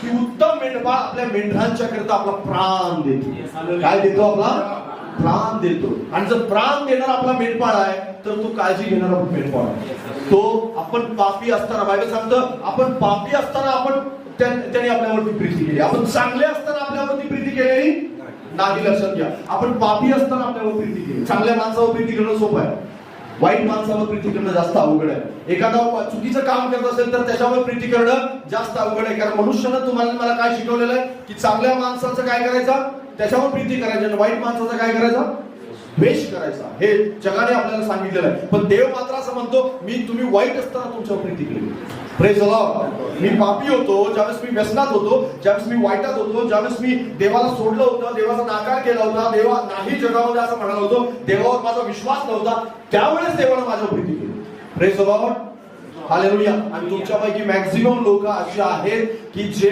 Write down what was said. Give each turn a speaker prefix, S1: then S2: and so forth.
S1: की उत्तम मेंढपाळ आपल्या मेंढरांच्या करता आपला प्राण देतो. काय देतो? आपला प्राण देतो. आणि जर प्राण देणारा आपला मेंढपाळ आहे तर तो काळजी घेणारा मेंढपाळ आहे. तो आपण पापी असताना, बायबल सांगतं आपण पापी असताना आपण त्याने आपल्यावरती प्रीती केली. आपण चांगले असताना आपल्यावरती प्रीती केलेली नाही. लक्षात घ्या, आपण पापी असताना आपल्यावर प्रीती केली. चांगल्या माणसावर प्रीती करणं सोपं आहे, वाईट माणसावर प्रीती करणं जास्त अवघड आहे. एखादा चुकीचं काम करत असेल तर त्याच्यावर प्रीती करणं जास्त अवघड आहे. कारण मनुष्यानं तुम्हाला मला काय शिकवलेलं आहे की चांगल्या माणसाचं काय करायचं, त्याच्यावर प्रीती करायची, आणि वाईट माणसाचं काय करायचं, द्वेष करायचा. हे जगाने आपल्याला सांगितलेलं आहे. पण देव मात्र असं म्हणतो, मी तुम्ही वाईट असताना तुमच्यावर प्रीती केली. Praise the Lord. मी पापी होतो, ज्यावेळेस मी व्यसनात होतो, ज्यावेळेस मी वाईटात होतो, ज्यावेळेस मी देवाला सोडलं होतं, देवाचा नाकार केला होता, देवा नाही जगामध्ये असं म्हणाल होतो, देवावर माझा विश्वास नव्हता, त्यावेळेस देवाने माझ्यावर प्रीती केली. Praise the Lord. हालेलुया. आणि तुमच्यापैकी मॅक्झिमम लोक अशी आहेत की जे